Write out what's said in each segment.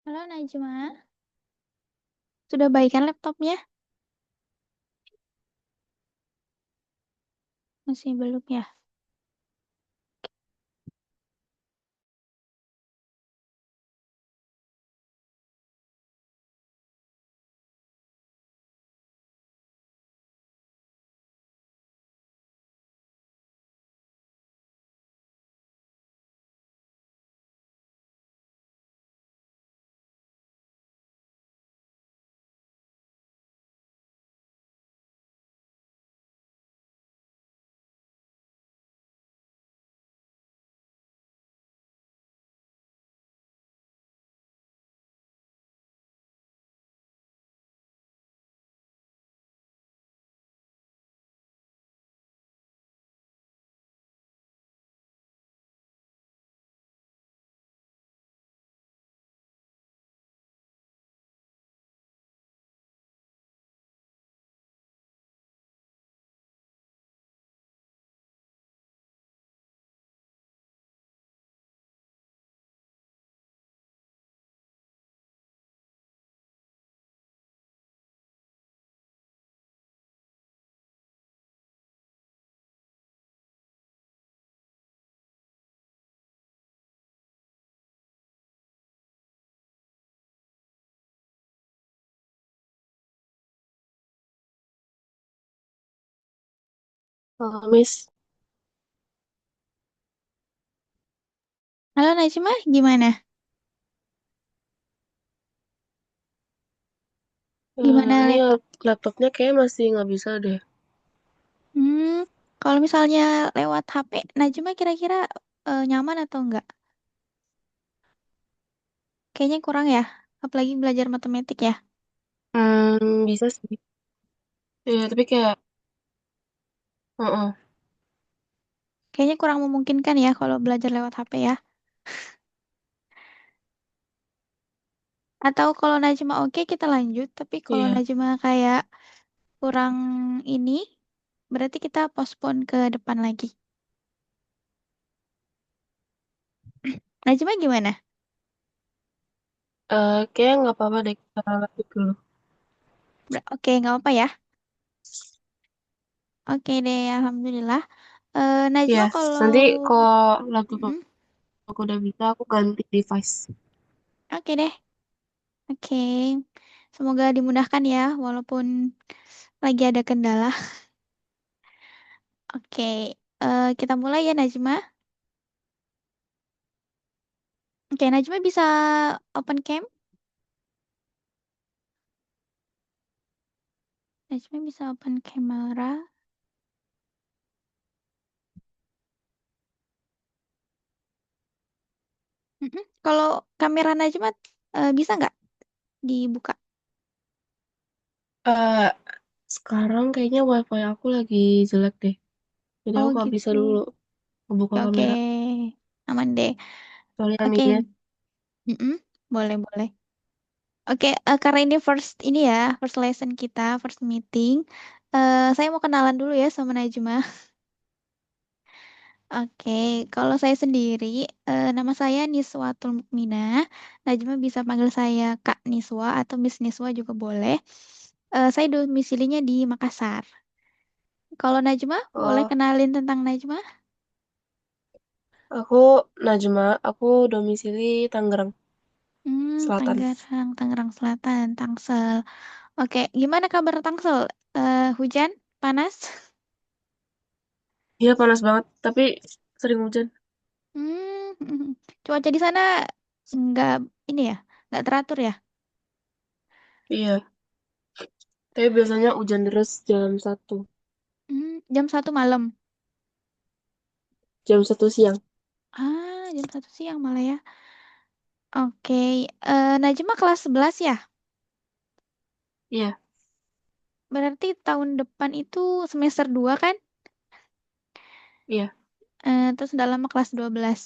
Halo Najma, sudah baikan laptopnya? Masih belum ya? Miss, Halo Najma, gimana? Gimana ini laptop? laptopnya kayak masih nggak bisa deh. Hmm, kalau misalnya lewat HP, Najma kira-kira nyaman atau enggak? Kayaknya kurang ya, apalagi belajar matematik ya. Bisa sih. Iya, tapi kayak, uh Kayaknya kurang memungkinkan ya kalau belajar lewat HP ya. Atau kalau Najma oke kita lanjut, tapi kalau iya. Najma kayak kurang ini, berarti kita postpone ke depan lagi. Najma gimana? Kayak nggak apa-apa deh kita lanjut dulu. Oke, nggak apa ya. Oke deh, Alhamdulillah. Iya, Najma kalau nanti kalau laptop Mm-mm. aku udah bisa, aku ganti device. Oke deh, oke. Semoga dimudahkan ya, walaupun lagi ada kendala. Oke, kita mulai ya Najma. Oke, Najma bisa open cam? Najma bisa open kamera. Mm-mm. Kalau kamera Najma bisa nggak dibuka? Eh, Sekarang kayaknya wifi aku lagi jelek deh. Jadi Oh aku nggak bisa gitu. dulu ngebuka Oke, oke. kamera. Aman deh. Soalnya Oke, minat. mm-mm. Boleh, boleh. Oke, karena ini first ini ya, first lesson kita, first meeting. Saya mau kenalan dulu ya sama Najma. Oke, kalau saya sendiri, nama saya Niswatul Mukminah. Najma bisa panggil saya Kak Niswa atau Miss Niswa juga boleh. Saya domisilinya di Makassar. Kalau Najma, boleh Oh, kenalin tentang Najma? aku Najma, aku domisili Tangerang Selatan. Tangerang, Tangerang Selatan, Tangsel. Oke, gimana kabar Tangsel? Hujan? Panas? Iya panas banget, tapi sering hujan. Cuaca di sana nggak ini ya, nggak teratur ya? Iya. Tapi biasanya hujan deras Jam 1 malam. jam satu siang. Jam 1 siang malah ya. Oke, Najma kelas 11 ya? Iya, Berarti tahun depan itu semester 2 kan? iya. Terus udah lama kelas 12.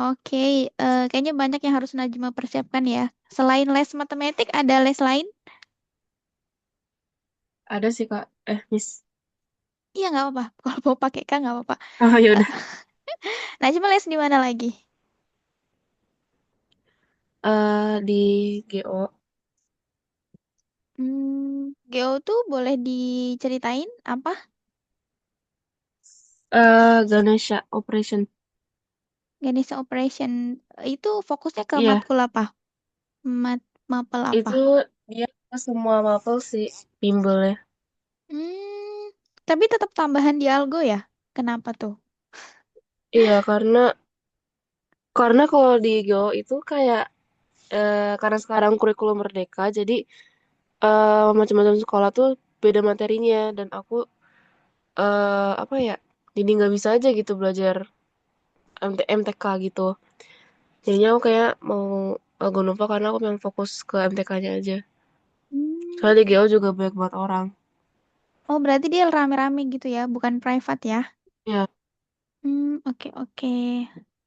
Oke, kayaknya banyak yang harus Najma persiapkan ya. Selain les matematik, ada les lain? Ada sih Kak. Miss. Iya, nggak apa-apa. Kalau mau pakai K, nggak apa-apa. Oh ya Eh, udah. Najma les di mana lagi? Di GO. Geo tuh boleh diceritain apa? Ganesha Operation. Ganesha Operation itu fokusnya ke Iya, matkul apa? Mapel apa? itu dia ke semua mapel sih bimbelnya. Hmm, tapi tetap tambahan di algo ya? Kenapa tuh? Iya, karena kalau di GO itu kayak karena sekarang kurikulum merdeka, jadi macam-macam sekolah tuh beda materinya dan aku apa ya? Jadi nggak bisa aja gitu belajar MTK gitu. Jadinya aku kayak mau Gonova karena aku memang fokus ke MTK-nya aja. Hmm. Soalnya di GO juga banyak banget orang. Oh, berarti dia rame-rame gitu ya, bukan private ya? Iya, Oke oke.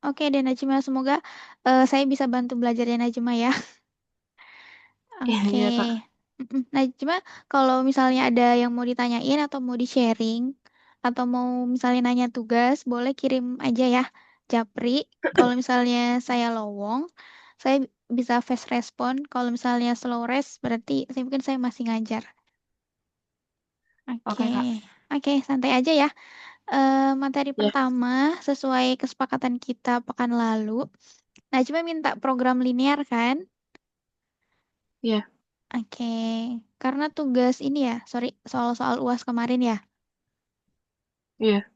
Oke deh Najma, semoga saya bisa bantu belajarnya Najma ya. iya, Oke. iya Kak. Najma, kalau misalnya ada yang mau ditanyain atau mau di-sharing, atau mau misalnya nanya tugas, boleh kirim aja ya, Japri. Kalau misalnya saya lowong, saya bisa fast respon. Kalau misalnya slow res, berarti mungkin saya masih ngajar. Oke. Oke Kak. Oke, santai aja ya. Materi Ya, pertama sesuai kesepakatan kita pekan lalu. Nah, cuma minta program linear kan? iya, Oke, karena tugas ini ya, sorry, soal-soal UAS kemarin ya. iya,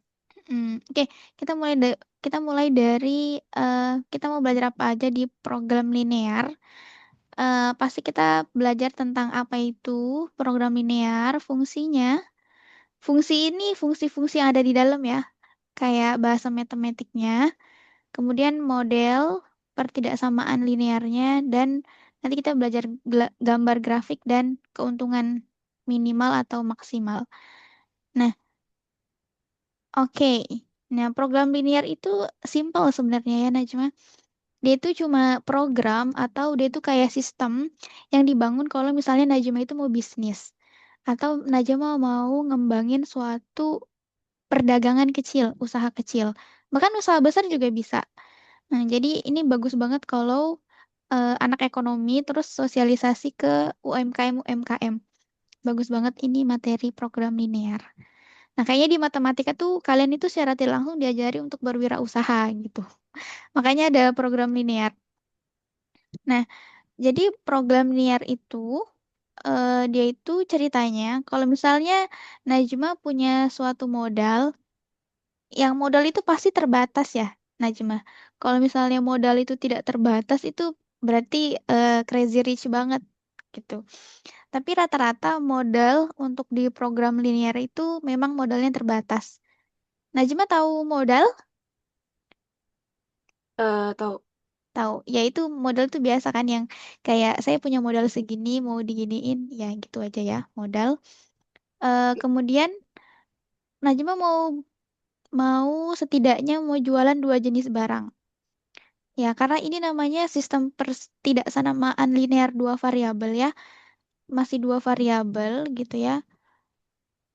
Oke, kita mulai dari kita mau belajar apa aja di program linear. Pasti kita belajar tentang apa itu program linear, fungsinya. Fungsi ini fungsi-fungsi yang ada di dalam ya, kayak bahasa matematiknya. Kemudian model pertidaksamaan linearnya dan nanti kita belajar gambar grafik dan keuntungan minimal atau maksimal. Nah, oke. Nah, program linear itu simple sebenarnya ya Najma. Dia itu cuma program atau dia itu kayak sistem yang dibangun kalau misalnya Najma itu mau bisnis atau Najma mau ngembangin suatu perdagangan kecil, usaha kecil. Bahkan usaha besar juga bisa. Nah, jadi ini bagus banget kalau anak ekonomi terus sosialisasi ke UMKM-UMKM. Bagus banget ini materi program linear. Nah, kayaknya di matematika tuh kalian itu secara tidak langsung diajari untuk berwirausaha gitu. Makanya ada program linear. Nah, jadi program linear itu dia itu ceritanya kalau misalnya Najma punya suatu modal, yang modal itu pasti terbatas ya, Najma. Kalau misalnya modal itu tidak terbatas itu berarti crazy rich banget gitu. Tapi rata-rata modal untuk di program linear itu memang modalnya terbatas. Najma tahu modal? tahu. Tahu. Yaitu modal tuh biasa kan yang kayak saya punya modal segini mau diginiin, ya gitu aja ya modal. Kemudian Najma mau mau setidaknya mau jualan dua jenis barang. Ya, karena ini namanya sistem pertidaksamaan linear dua variabel ya, masih dua variabel gitu ya.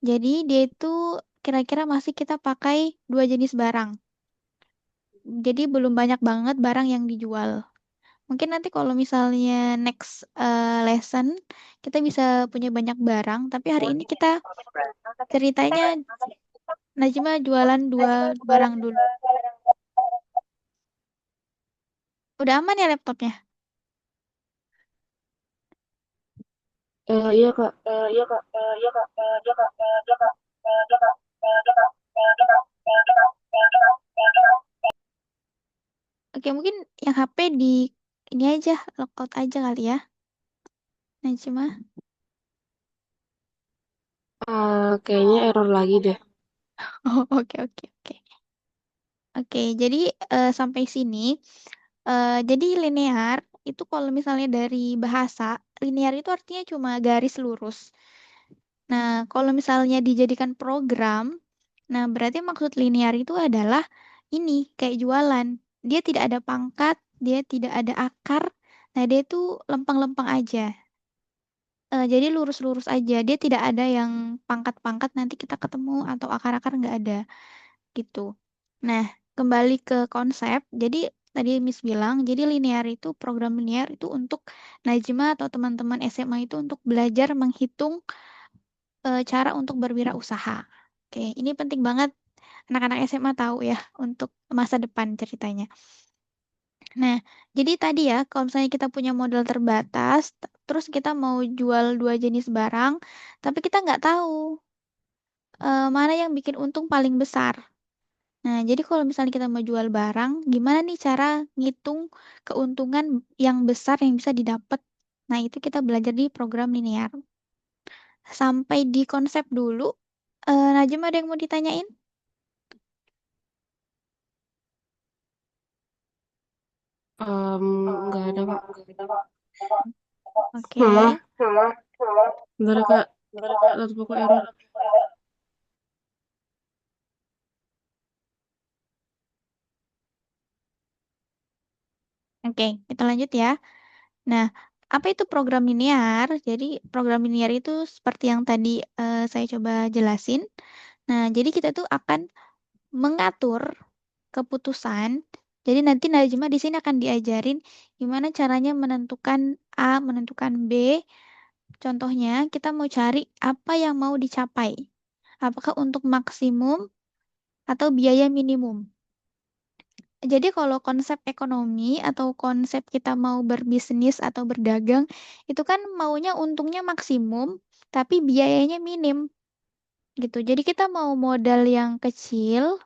Jadi dia itu kira-kira masih kita pakai dua jenis barang. Jadi belum banyak banget barang yang dijual. Mungkin nanti kalau misalnya next lesson kita bisa punya banyak barang, tapi hari ini kita ceritanya Najma jualan dua barang dulu. Udah aman ya laptopnya? Iya Kak. Oke, mungkin yang HP di ini aja, lockout aja kali ya, Najma. Kayaknya error lagi deh. Oh, oke, oke, oke. Oke, jadi sampai sini, jadi linear itu kalau misalnya dari bahasa, linear itu artinya cuma garis lurus. Nah, kalau misalnya dijadikan program, nah berarti maksud linear itu adalah ini, kayak jualan. Dia tidak ada pangkat, dia tidak ada akar, nah dia itu lempeng-lempeng aja. Jadi lurus-lurus aja, dia tidak ada yang pangkat-pangkat nanti kita ketemu atau akar-akar nggak ada gitu. Nah, kembali ke konsep. Jadi tadi Miss bilang, jadi linear itu program linear itu untuk Najma atau teman-teman SMA itu untuk belajar menghitung cara untuk berwirausaha. Oke, ini penting banget anak-anak SMA tahu ya untuk masa depan ceritanya. Nah, jadi tadi ya, kalau misalnya kita punya modal terbatas, terus kita mau jual dua jenis barang, tapi kita nggak tahu mana yang bikin untung paling besar. Nah, jadi kalau misalnya kita mau jual barang, gimana nih cara ngitung keuntungan yang besar yang bisa didapat? Nah, itu kita belajar di program linear. Sampai di konsep dulu, Najma ada yang mau ditanyain? Nggak ada kak. Oke, Mama, bentar ya, kak. Laptop aku error. oke, kita lanjut ya. Nah, apa itu program linear? Jadi, program linear itu seperti yang tadi saya coba jelasin. Nah, jadi kita tuh akan mengatur keputusan. Jadi nanti Najma di sini akan diajarin gimana caranya menentukan A, menentukan B. Contohnya, kita mau cari apa yang mau dicapai. Apakah untuk maksimum atau biaya minimum. Jadi kalau konsep ekonomi atau konsep kita mau berbisnis atau berdagang, itu kan maunya untungnya maksimum, tapi biayanya minim gitu. Jadi kita mau modal yang kecil,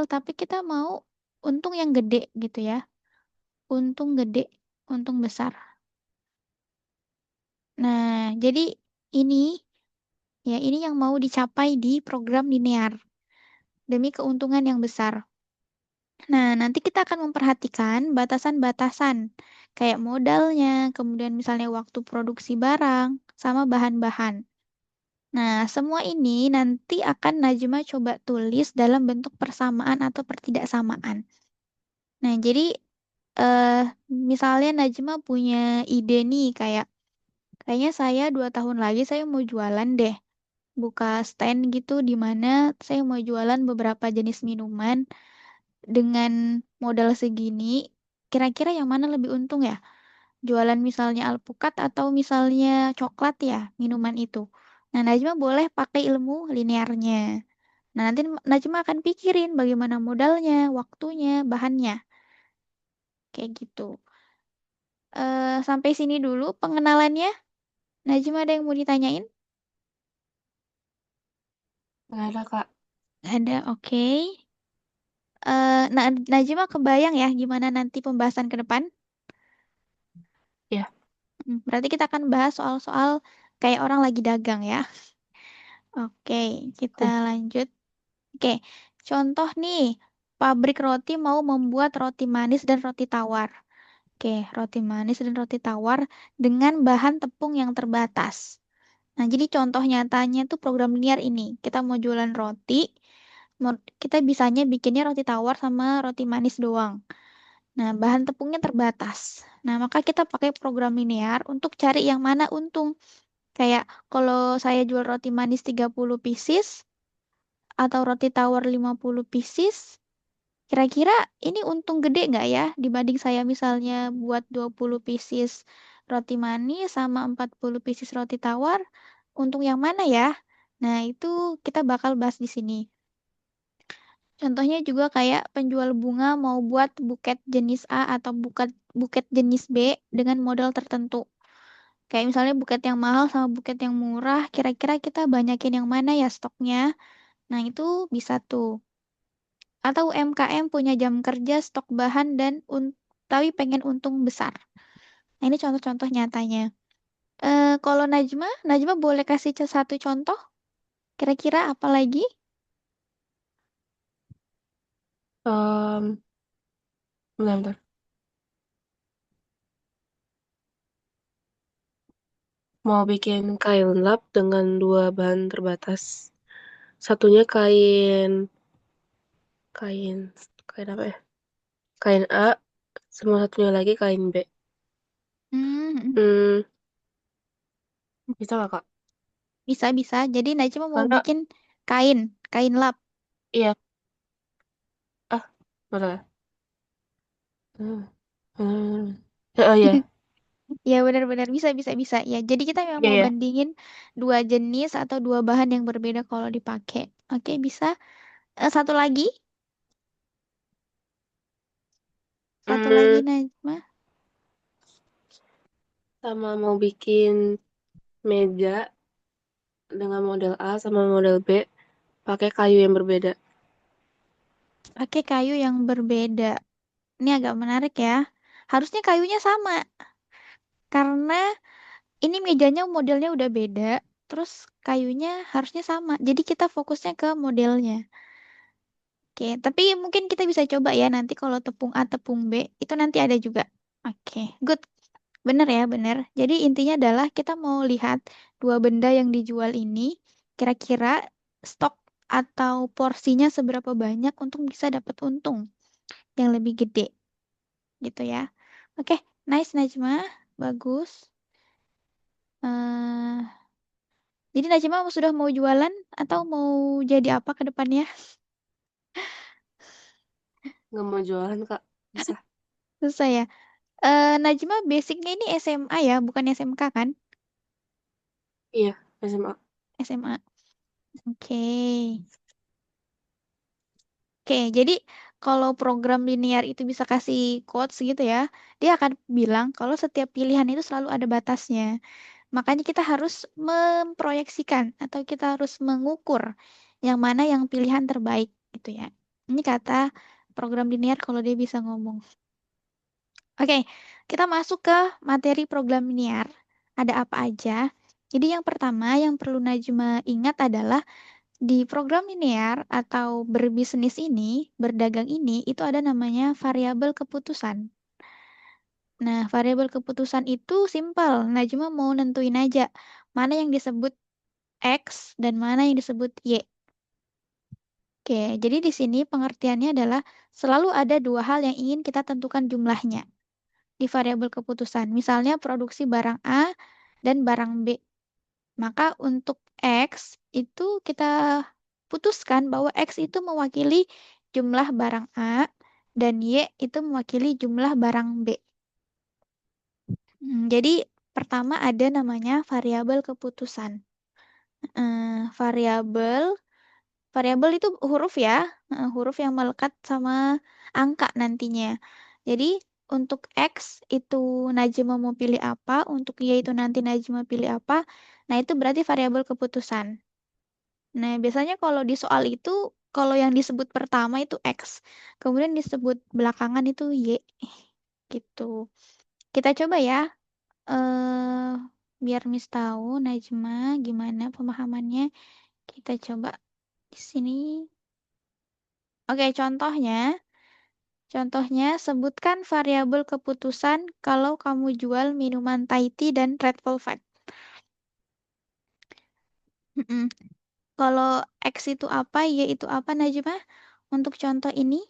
tapi kita mau untung yang gede gitu ya. Untung gede, untung besar. Nah, jadi ini ini yang mau dicapai di program linear demi keuntungan yang besar. Nah, nanti kita akan memperhatikan batasan-batasan, kayak modalnya, kemudian misalnya waktu produksi barang, sama bahan-bahan. Nah, semua ini nanti akan Najma coba tulis dalam bentuk persamaan atau pertidaksamaan. Nah, jadi eh, misalnya Najma punya ide nih, kayaknya saya 2 tahun lagi saya mau jualan deh, buka stand gitu di mana saya mau jualan beberapa jenis minuman dengan modal segini, kira-kira yang mana lebih untung ya? Jualan misalnya alpukat atau misalnya coklat ya, minuman itu. Nah, Najma boleh pakai ilmu linearnya. Nah, nanti Najma akan pikirin bagaimana modalnya, waktunya, bahannya. Kayak gitu. Sampai sini dulu pengenalannya. Najma ada yang mau ditanyain? Nggak ada, kak. Ada, oke. Nah, Najma kebayang ya gimana nanti pembahasan ke depan? Ya. Berarti kita akan bahas soal-soal kayak orang lagi dagang ya. Oke, kita Ya. lanjut. Oke, contoh nih, pabrik roti mau membuat roti manis dan roti tawar. Oke, roti manis dan roti tawar dengan bahan tepung yang terbatas. Nah, jadi contoh nyatanya tuh program linear ini. Kita mau jualan roti, kita bisanya bikinnya roti tawar sama roti manis doang. Nah, bahan tepungnya terbatas. Nah, maka kita pakai program linear untuk cari yang mana untung. Kayak kalau saya jual roti manis 30 pieces atau roti tawar 50 pieces, kira-kira ini untung gede nggak ya dibanding saya misalnya buat 20 pieces roti manis sama 40 pieces roti tawar, untung yang mana ya? Nah, itu kita bakal bahas di sini. Contohnya juga kayak penjual bunga mau buat buket jenis A atau buket jenis B dengan modal tertentu. Kayak misalnya buket yang mahal sama buket yang murah, kira-kira kita banyakin yang mana ya stoknya? Nah, itu bisa tuh. Atau UMKM punya jam kerja, stok bahan, tapi pengen untung besar. Nah, ini contoh-contoh nyatanya. Kalau Najma boleh kasih satu contoh? Kira-kira apa lagi? Em, bentar, bentar. Mau bikin kain lap dengan dua bahan terbatas. Satunya kain, kain apa ya? Kain A, sama satunya lagi kain B. Hmm, Hmm, bisa nggak, kak? bisa. Jadi Najma mau Karena, bikin kain lap. iya. Ah, bentar. Hmm. Hmm. Oh ya, Ya benar-benar bisa bisa bisa ya. Jadi kita memang iya mau ya. bandingin dua jenis atau dua bahan yang berbeda kalau dipakai. Oke, bisa. Satu lagi, satu lagi Hmm, Najma. sama mau bikin meja dengan model A sama model B pakai kayu yang berbeda. Pakai kayu yang berbeda. Ini agak menarik ya. Harusnya kayunya sama karena ini mejanya modelnya udah beda. Terus kayunya harusnya sama. Jadi kita fokusnya ke modelnya. Oke, tapi mungkin kita bisa coba ya nanti kalau tepung A, tepung B itu nanti ada juga. Oke, good. Bener ya, bener. Jadi intinya adalah kita mau lihat dua benda yang dijual ini kira-kira stok atau porsinya seberapa banyak untuk bisa dapat untung yang lebih gede gitu ya. Oke, nice Najma. Bagus. eh jadi Najma sudah mau jualan atau mau jadi apa ke depannya? Nggak mau jualan, Kak. Susah. Susah ya. Najma basicnya ini SMA ya, bukan SMK kan? Iya, SMA. SMA. Oke. Oke, jadi kalau program linear itu bisa kasih quotes gitu ya, dia akan bilang kalau setiap pilihan itu selalu ada batasnya. Makanya kita harus memproyeksikan atau kita harus mengukur yang mana yang pilihan terbaik gitu ya. Ini kata program linear kalau dia bisa ngomong. Oke, kita masuk ke materi program linear. Ada apa aja? Jadi yang pertama yang perlu Najma ingat adalah di program linear atau berbisnis ini, berdagang ini, itu ada namanya variabel keputusan. Nah, variabel keputusan itu simpel. Najma mau nentuin aja mana yang disebut X dan mana yang disebut Y. Oke, jadi di sini pengertiannya adalah selalu ada dua hal yang ingin kita tentukan jumlahnya di variabel keputusan. Misalnya produksi barang A dan barang B. Maka untuk X itu kita putuskan bahwa X itu mewakili jumlah barang A dan Y itu mewakili jumlah barang B. Jadi pertama ada namanya variabel keputusan. Variabel variabel itu huruf ya, huruf yang melekat sama angka nantinya. Jadi untuk X itu Najma mau pilih apa, untuk Y itu nanti Najma pilih apa. Nah, itu berarti variabel keputusan. Nah, biasanya kalau di soal itu, kalau yang disebut pertama itu X, kemudian disebut belakangan itu Y, gitu. Kita coba ya, eh biar Miss tahu, Najma, gimana pemahamannya. Kita coba di sini. Oke, contohnya sebutkan variabel keputusan kalau kamu jual minuman Thai tea dan Red Velvet. Mm-mm. Kalau X itu apa, Y itu apa, Najma? Untuk contoh ini.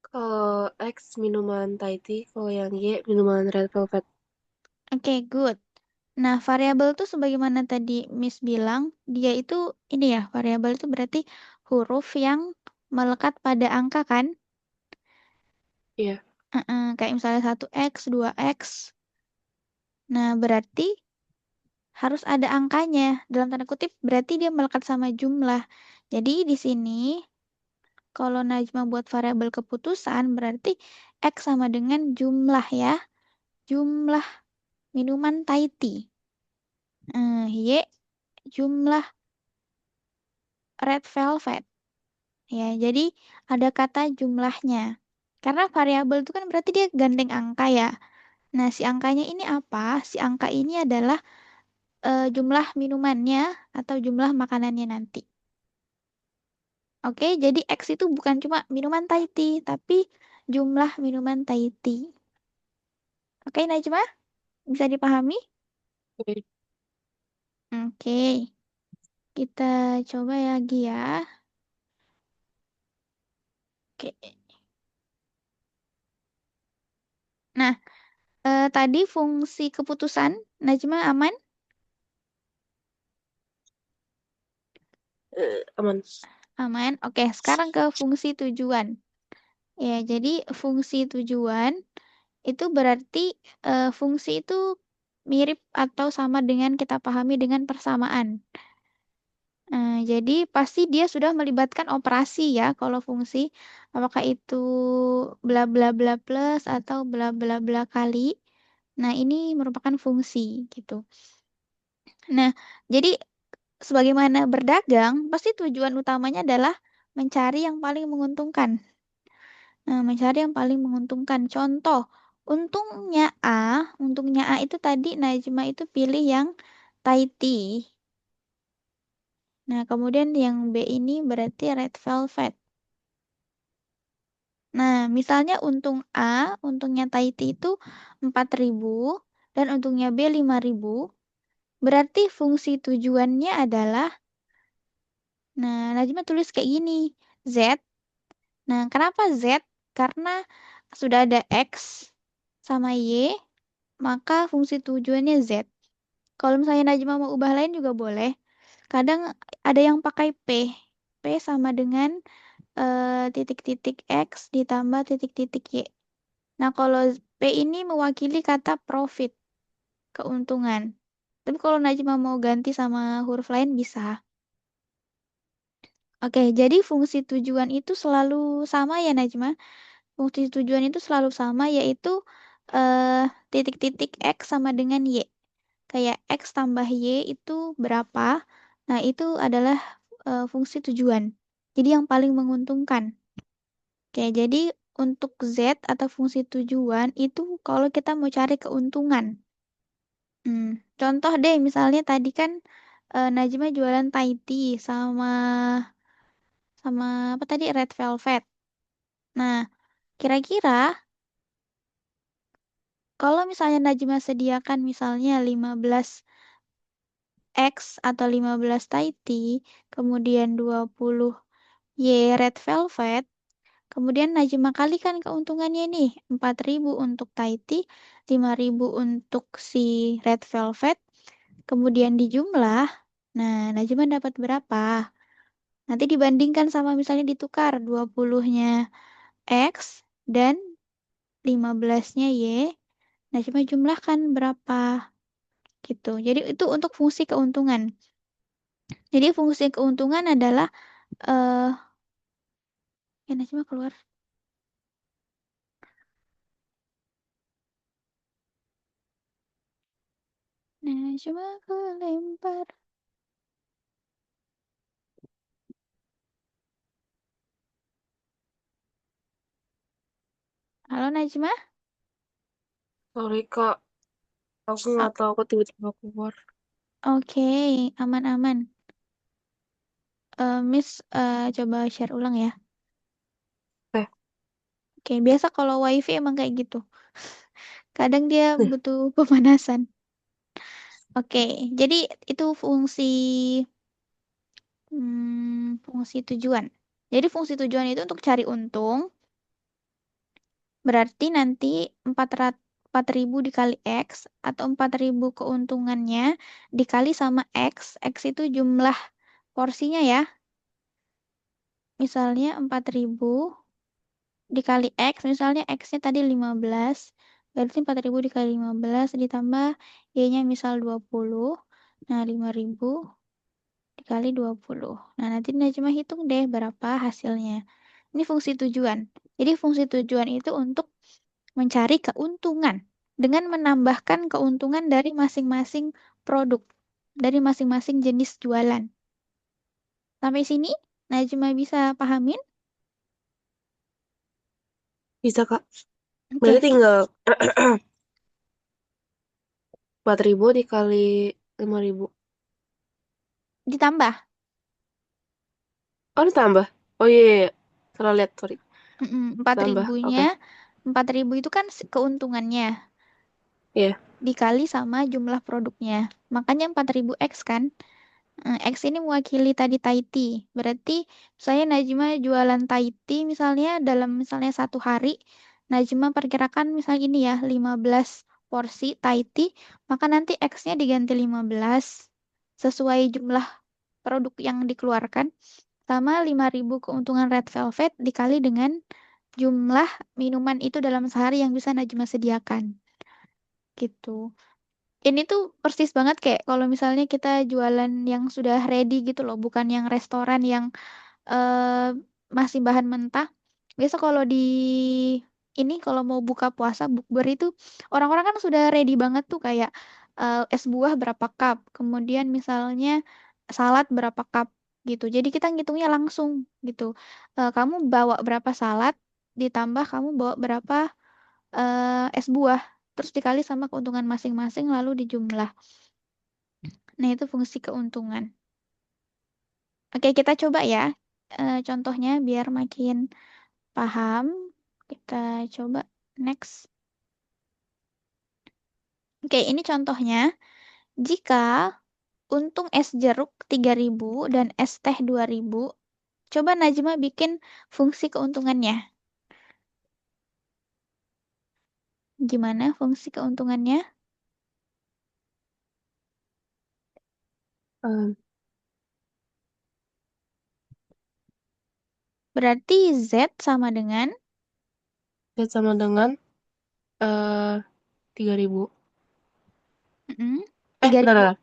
Kalau X minuman Thai tea, kalau yang Y minuman red velvet. Oke, good. Nah, variabel itu sebagaimana tadi Miss bilang, dia itu ini ya, variabel itu berarti huruf yang melekat pada angka kan? Iya. Kayak misalnya 1X, 2X. Nah, berarti harus ada angkanya. Dalam tanda kutip, berarti dia melekat sama jumlah. Jadi di sini, kalau Najma buat variabel keputusan, berarti X sama dengan jumlah ya. Jumlah minuman Thai tea. Y, jumlah red velvet. Ya, jadi ada kata jumlahnya. Karena variabel itu kan berarti dia gandeng angka ya. Nah, si angkanya ini apa? Si angka ini adalah jumlah minumannya atau jumlah makanannya nanti. Oke, jadi X itu bukan cuma minuman Thai tea, tapi jumlah minuman Thai tea. Oke, Najma, bisa dipahami? Oke. Oke, kita coba ya, lagi ya. Oke. Nah, tadi fungsi keputusan, Najma aman? Aman. Aman. Oke, sekarang ke fungsi tujuan. Ya, jadi fungsi tujuan itu berarti fungsi itu mirip atau sama dengan kita pahami dengan persamaan. Jadi pasti dia sudah melibatkan operasi ya kalau fungsi. Apakah itu bla bla bla plus atau bla bla bla kali. Nah, ini merupakan fungsi gitu. Nah, jadi sebagaimana berdagang, pasti tujuan utamanya adalah mencari yang paling menguntungkan. Nah, mencari yang paling menguntungkan. Contoh, untungnya A itu tadi Najma itu pilih yang Thai tea. Nah, kemudian yang B ini berarti red velvet. Nah, misalnya untungnya Thai tea itu 4.000 dan untungnya B 5.000. Berarti fungsi tujuannya adalah, nah, Najma tulis kayak gini, Z. Nah, kenapa Z? Karena sudah ada X sama Y, maka fungsi tujuannya Z. Kalau misalnya Najma mau ubah lain juga boleh. Kadang ada yang pakai P. P sama dengan titik-titik X ditambah titik-titik Y. Nah, kalau P ini mewakili kata profit, keuntungan. Tapi kalau Najma mau ganti sama huruf lain bisa. Oke, jadi fungsi tujuan itu selalu sama ya Najma. Fungsi tujuan itu selalu sama yaitu eh, titik-titik X sama dengan Y. Kayak X tambah Y itu berapa? Nah, itu adalah fungsi tujuan. Jadi yang paling menguntungkan. Oke, jadi untuk Z atau fungsi tujuan itu kalau kita mau cari keuntungan. Hmm, contoh deh, misalnya tadi kan Najma jualan Thai tea sama sama apa tadi red velvet. Nah, kira-kira kalau misalnya Najma sediakan misalnya 15 X atau 15 Thai tea, kemudian 20 Y red velvet, kemudian Najma kalikan keuntungannya nih, 4.000 untuk Thai tea, 5.000 untuk si red velvet, kemudian dijumlah, nah Najma dapat berapa? Nanti dibandingkan sama misalnya ditukar 20-nya X dan 15-nya Y. Nah, cuma jumlahkan berapa gitu. Jadi itu untuk fungsi keuntungan. Jadi fungsi keuntungan adalah ya Najma keluar. Najma kelempar. Halo Najma. Sorry Kak, aku O- nggak tahu aku tiba-tiba keluar. Oke, aman-aman. Miss coba share ulang ya. Eh, Oke, biasa kalau WiFi emang kayak gitu. Kadang dia butuh pemanasan. Oke, jadi itu fungsi tujuan. Jadi fungsi tujuan itu untuk cari untung, berarti nanti 4.000 dikali X atau 4.000 keuntungannya dikali sama X. X itu jumlah porsinya ya. Misalnya 4.000 dikali X, misalnya X-nya tadi 15. Berarti 4.000 dikali 15 ditambah Y-nya misal 20. Nah, 5.000 dikali 20. Nah, nanti Najma hitung deh berapa hasilnya. Ini fungsi tujuan. Jadi fungsi tujuan itu untuk mencari keuntungan dengan menambahkan keuntungan dari masing-masing produk, dari masing-masing jenis jualan. Sampai sini, Najma bisa pahamin? bisa Kak. Berarti Oke, tinggal 4.000 dikali 5.000. ditambah. Oh, ditambah. Oh iya, iya, iya. Salah lihat, sorry. Empat Tambah, ribunya, oke. 4.000 itu kan keuntungannya Iya, dikali sama jumlah produknya. Makanya 4.000 X kan? X ini mewakili tadi Thai tea. Berarti saya Najma jualan Thai tea misalnya dalam misalnya satu hari. Najma perkirakan misalnya ini ya 15 porsi Thai tea. Maka nanti X-nya diganti 15 sesuai jumlah produk yang dikeluarkan. Sama 5.000 keuntungan Red Velvet dikali dengan jumlah minuman itu dalam sehari yang bisa Najma sediakan gitu. Ini tuh persis banget kayak kalau misalnya kita jualan yang sudah ready gitu loh, bukan yang restoran yang eh, masih bahan mentah. Biasa kalau di ini kalau mau buka puasa bukber itu orang-orang kan sudah ready banget tuh kayak es buah berapa cup, kemudian misalnya salad berapa cup gitu. Jadi kita ngitungnya langsung gitu. Kamu bawa berapa salad, ditambah kamu bawa berapa es buah, terus dikali sama keuntungan masing-masing lalu dijumlah. Nah, itu fungsi keuntungan. Oke, kita coba ya. Contohnya biar makin paham. Kita coba next. Oke, ini contohnya. Jika untung es jeruk 3.000 dan es teh 2.000, coba Najma bikin fungsi keuntungannya. Gimana fungsi keuntungannya? Eh, Berarti Z sama dengan Z sama dengan eh 3.000. mm, 3.000. Bentar, bentar.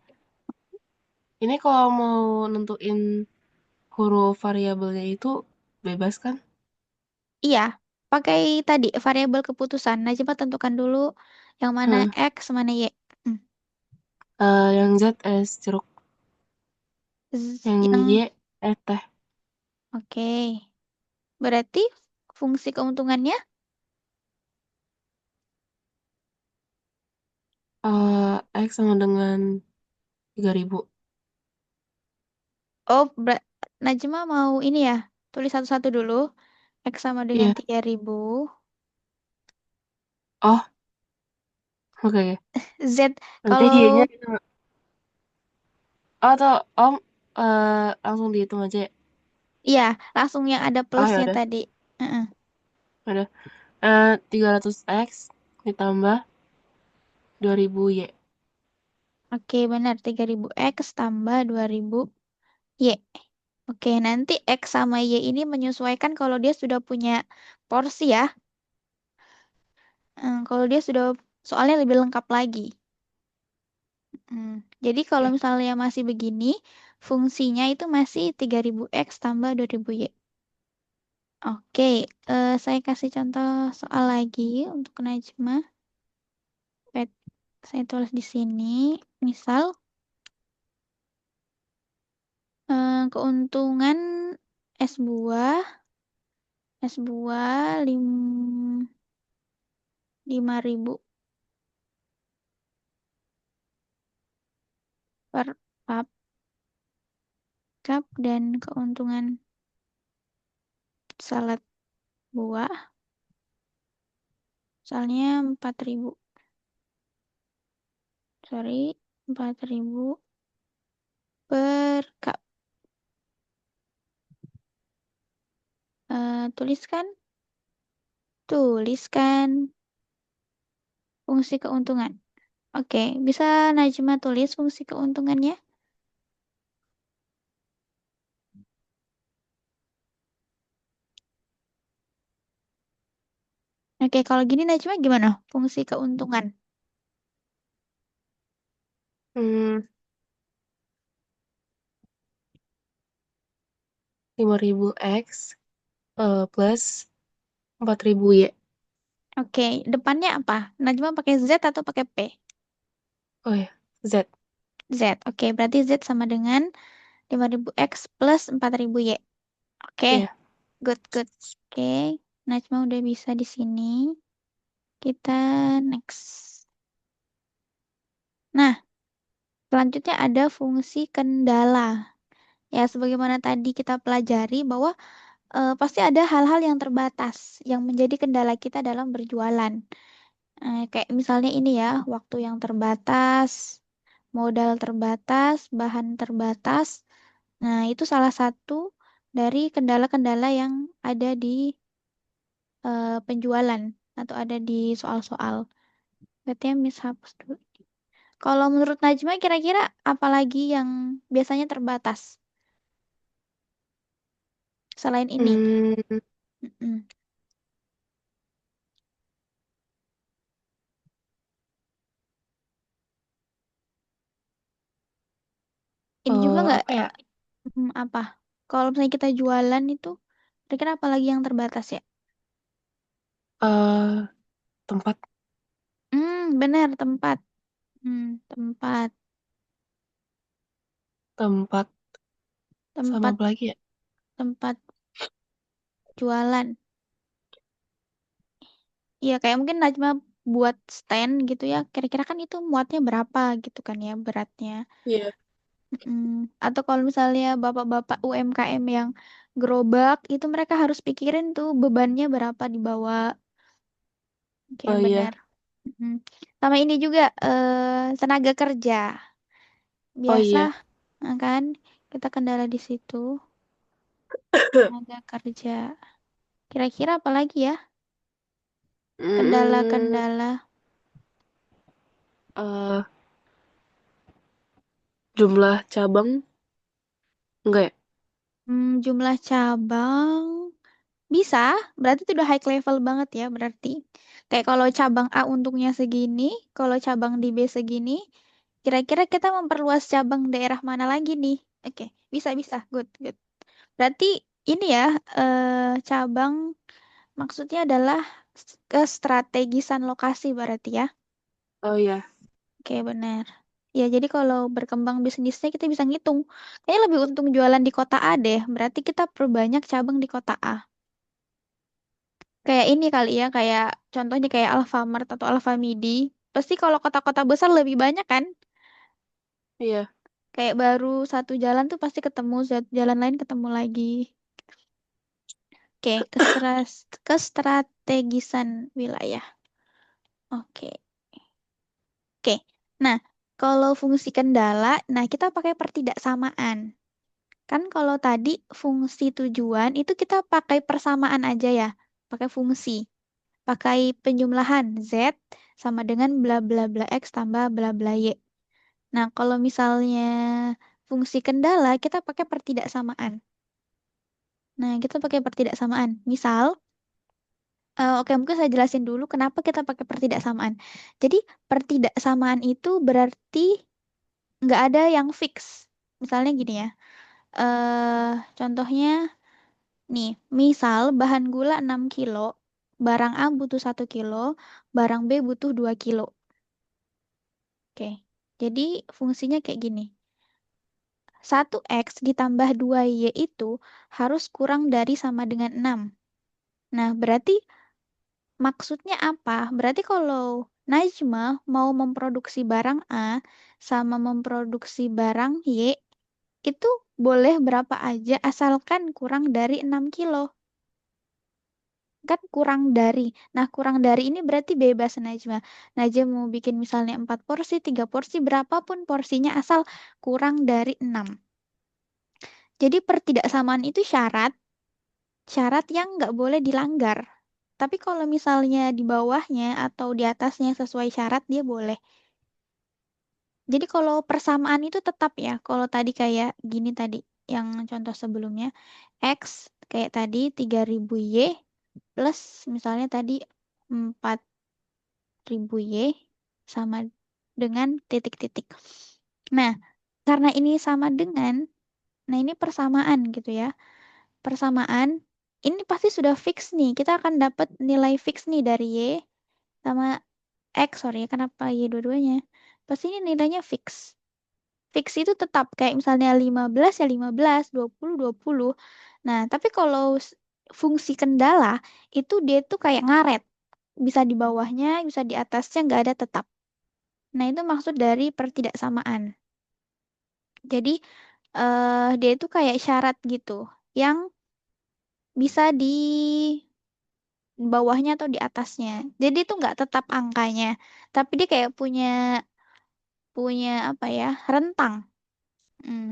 Ini kalau mau nentuin huruf variabelnya itu bebas kan? Iya, pakai tadi variabel keputusan. Najma tentukan dulu yang mana Hah. X, mana Y. Hmm. Yang Z es jeruk, yang Yang Y es teh. oke. Berarti fungsi keuntungannya, X sama dengan 3.000. oh, Najma mau ini ya, tulis satu-satu dulu. X sama dengan Iya. 3.000. Oh, oke. Z, Nanti Y-nya kalau kita oh, atau Om langsung dihitung aja ya. iya, langsung yang ada Oh ya plusnya udah, tadi. Heeh. udah. 300 X ditambah 2.000 Y. Oke, benar. 3.000 X tambah 2.000 Y. Oke, nanti X sama Y ini menyesuaikan kalau dia sudah punya porsi ya. Kalau dia sudah soalnya lebih lengkap lagi. Jadi kalau Ya. misalnya masih begini, fungsinya itu masih 3.000 X tambah 2.000 Y. Oke, saya kasih contoh soal lagi untuk Najma. Wait, saya tulis di sini. Misal, keuntungan es buah, es buah 5.000 per cup dan keuntungan salad buah, misalnya 4.000. Sorry, 4.000 per cup. Tuliskan, tuliskan fungsi keuntungan. Oke, bisa Najma tulis fungsi keuntungannya? Oke, kalau gini Najma gimana? Fungsi keuntungan. Hmm, 5.000 X plus 4.000 Y. Oke, depannya apa? Najma pakai Z atau pakai P? Oh ya, Z. Z. Oke, berarti Z sama dengan 5.000 X plus 4.000 Y. Oke, Iya. good, good. Oke, Najma udah bisa di sini. Kita next. Nah, selanjutnya ada fungsi kendala. Ya, sebagaimana tadi kita pelajari bahwa pasti ada hal-hal yang terbatas yang menjadi kendala kita dalam berjualan. Kayak misalnya ini ya, waktu yang terbatas, modal terbatas, bahan terbatas. Nah, itu salah satu dari kendala-kendala yang ada di penjualan atau ada di soal-soal. Berarti ya Miss hapus dulu. Kalau menurut Najma kira-kira apa lagi yang biasanya terbatas selain ini? Hmm, Mm-mm. Ini juga nggak Apa ya? apa? Kalau misalnya kita jualan itu, kira-kira apa lagi yang terbatas ya? eh Tempat, Benar tempat. Tempat, tempat sama tempat, apa lagi ya? tempat jualan. Iya, kayak mungkin Najma buat stand gitu ya. Kira-kira kan itu muatnya berapa gitu kan ya beratnya. Iya. Atau kalau misalnya bapak-bapak UMKM yang gerobak, itu mereka harus pikirin tuh bebannya berapa dibawa. Oke, Oh benar. iya. Mm. Sama ini juga tenaga kerja. Oh Biasa iya. kan kita kendala di situ. Tenaga kerja. Kira-kira apa lagi ya? Mm, Kendala-kendala. eh Jumlah cabang enggak ya? Jumlah cabang. Bisa, berarti itu udah high level banget ya, berarti. Kayak kalau cabang A untungnya segini, kalau cabang di B segini, kira-kira kita memperluas cabang daerah mana lagi nih? Oke, bisa, bisa, good, good. Berarti ini ya, cabang maksudnya adalah kestrategisan lokasi berarti ya. Oh iya. Oke, benar. Ya, jadi kalau berkembang bisnisnya kita bisa ngitung. Kayaknya lebih untung jualan di kota A deh, berarti kita perbanyak cabang di kota A. Kayak ini kali ya, kayak contohnya kayak Alfamart atau Alfamidi. Pasti kalau kota-kota besar lebih banyak kan? Iya. Kayak baru satu jalan tuh pasti ketemu, jalan lain ketemu lagi. Oke, kestrategisan wilayah. Oke, oke. Nah, kalau fungsi kendala, nah kita pakai pertidaksamaan. Kan kalau tadi fungsi tujuan itu kita pakai persamaan aja ya, pakai fungsi. Pakai penjumlahan Z sama dengan bla bla bla X tambah bla bla Y. Nah, kalau misalnya fungsi kendala, kita pakai pertidaksamaan. Nah, kita pakai pertidaksamaan. Misal, oke mungkin saya jelasin dulu kenapa kita pakai pertidaksamaan. Jadi, pertidaksamaan itu berarti nggak ada yang fix. Misalnya gini ya, contohnya nih, misal bahan gula 6 kilo, barang A butuh 1 kilo, barang B butuh 2 kilo. Oke, jadi fungsinya kayak gini. 1x ditambah 2y itu harus kurang dari sama dengan 6. Nah, berarti maksudnya apa? Berarti kalau Najma mau memproduksi barang A sama memproduksi barang Y, itu boleh berapa aja asalkan kurang dari 6 kilo. Kan kurang dari. Nah, kurang dari ini berarti bebas Najma. Najma mau bikin misalnya 4 porsi, 3 porsi, berapapun porsinya asal kurang dari 6. Jadi pertidaksamaan itu syarat yang nggak boleh dilanggar. Tapi kalau misalnya di bawahnya atau di atasnya sesuai syarat, dia boleh. Jadi kalau persamaan itu tetap ya. Kalau tadi kayak gini tadi, yang contoh sebelumnya, X kayak tadi 3000 Y plus misalnya tadi 4000 Y sama dengan titik-titik. Nah, karena ini sama dengan, nah ini persamaan gitu ya. Persamaan, ini pasti sudah fix nih. Kita akan dapat nilai fix nih dari Y sama X, sorry, kenapa Y dua-duanya? Pasti ini nilainya fix. Fix itu tetap kayak misalnya 15 ya 15, 20, 20. Nah, tapi kalau fungsi kendala, itu dia tuh kayak ngaret. Bisa di bawahnya, bisa di atasnya, nggak ada tetap. Nah, itu maksud dari pertidaksamaan. Jadi, dia itu kayak syarat gitu, yang bisa di bawahnya atau di atasnya. Jadi itu nggak tetap angkanya, tapi dia kayak punya punya apa ya rentang.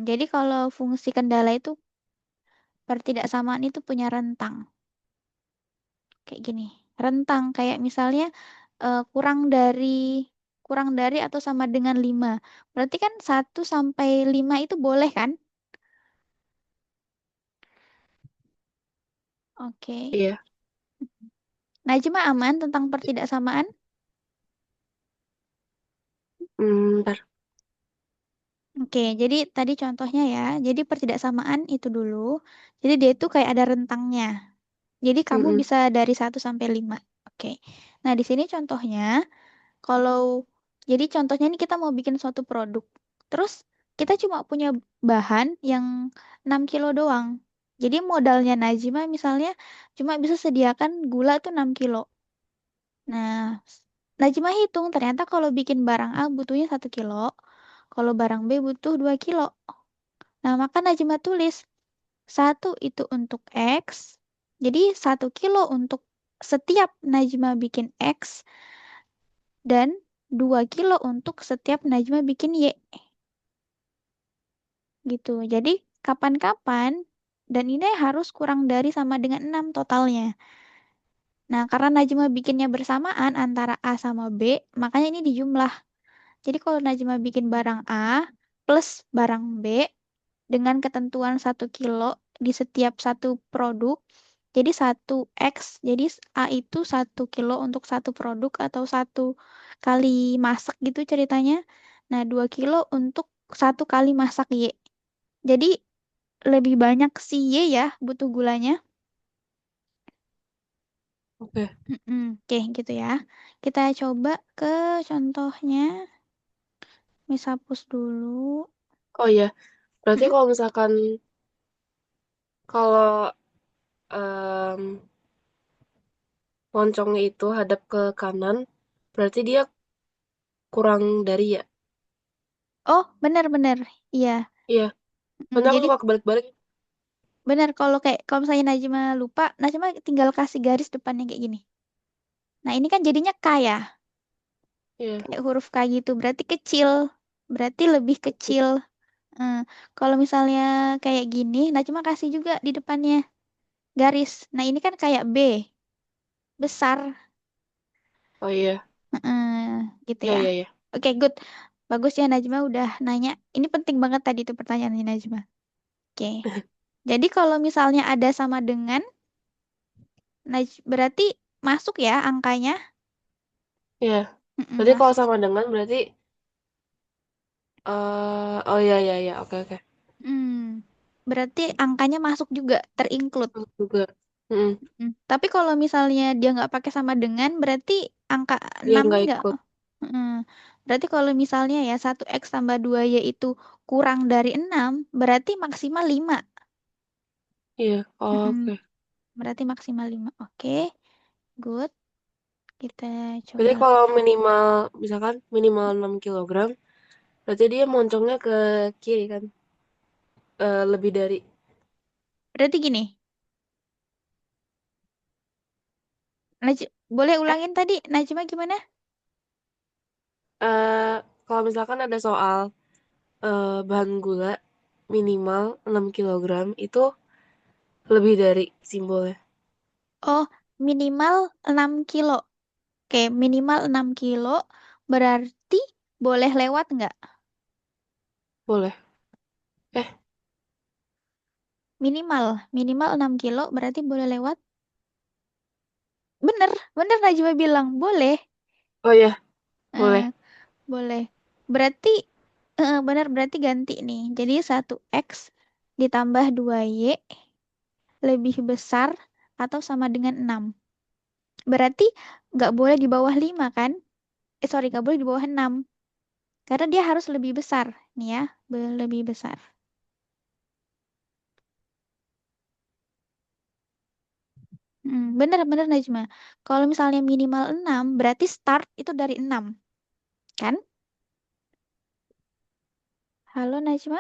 Jadi kalau fungsi kendala itu pertidaksamaan itu punya rentang kayak gini. Rentang kayak misalnya kurang dari atau sama dengan 5. Berarti kan 1 sampai 5 itu boleh kan? Oke. Iya. Najma aman tentang pertidaksamaan? Ntar. Oke, jadi tadi contohnya ya. Jadi pertidaksamaan itu dulu. Jadi dia itu kayak ada rentangnya. Jadi kamu Mm-mm. bisa dari 1 sampai 5. Oke. Nah, di sini contohnya, kalau jadi contohnya ini kita mau bikin suatu produk. Terus kita cuma punya bahan yang 6 kilo doang. Jadi modalnya Najima misalnya cuma bisa sediakan gula tuh 6 kilo. Nah, Najima hitung ternyata kalau bikin barang A butuhnya 1 kilo. Kalau barang B butuh 2 kilo. Nah, maka Najima tulis satu itu untuk X. Jadi 1 kilo untuk setiap Najma bikin X dan 2 kilo untuk setiap Najma bikin Y. Gitu. Jadi kapan-kapan dan ini harus kurang dari sama dengan 6 totalnya. Nah, karena Najma bikinnya bersamaan antara A sama B, makanya ini dijumlah. Jadi kalau Najma bikin barang A plus barang B, dengan ketentuan 1 kilo di setiap satu produk. Jadi 1X, jadi A itu 1 kilo untuk satu produk atau satu kali masak gitu ceritanya. Nah, 2 kilo untuk satu kali masak Y. Jadi lebih banyak si Y ya butuh gulanya. Oke. Oke, gitu ya. Kita coba ke contohnya. Mis hapus dulu. Oh iya, berarti Mm-mm. kalau misalkan kalau em, loncongnya itu hadap ke kanan, berarti dia kurang dari ya? Oh, benar-benar. Iya. Iya, soalnya aku Jadi suka kebalik-balik. benar, kalau misalnya Najma lupa, Najma tinggal kasih garis depannya kayak gini. Nah, ini kan jadinya K ya, Iya, kayak huruf K gitu. Berarti kecil, berarti lebih kecil. Eh, kalau misalnya kayak gini, Najma kasih juga di depannya garis. Nah, ini kan kayak B, besar. oh iya, Gitu iya, ya. iya, iya. Oke, good. Bagus ya Najma udah nanya. Ini penting banget tadi tuh pertanyaannya Najma. Oke. Jadi kalau misalnya ada sama dengan, berarti masuk ya angkanya. Iya, berarti kalau Masuk. sama dengan berarti, oh iya, iya, iya, oke, oke. Hmm, berarti angkanya masuk juga, terinclude. Masuk juga. Mm, Tapi kalau misalnya dia nggak pakai sama dengan, berarti angka dia 6 nggak nggak. ikut. Mm. Berarti kalau misalnya ya 1X tambah 2Y itu kurang dari 6, berarti maksimal 5. Iya, Mm-mm. oke. Berarti maksimal 5. Oke, good. Kita Berarti coba. kalau minimal, misalkan minimal 6 kilogram, berarti dia moncongnya ke kiri kan? Lebih dari. Berarti gini, boleh Eh, ulangin tadi, Najma gimana? eh, kalau misalkan ada soal bahan gula minimal 6 kilogram, itu lebih dari simbolnya. Oh, minimal 6 kilo. Oke, minimal 6 kilo berarti boleh lewat nggak? Boleh. Eh, Minimal, minimal 6 kilo berarti boleh lewat. Bener, bener Najwa bilang, boleh. oh ya, Eh, boleh. boleh. Berarti, bener berarti ganti nih. Jadi 1X ditambah 2Y lebih besar atau sama dengan 6. Berarti nggak boleh di bawah 5 kan? Sorry, nggak boleh di bawah 6. Karena dia harus lebih besar. Nih ya, lebih besar. Bener-bener Najma. Kalau misalnya minimal 6, berarti start itu dari 6, kan? Halo Najma?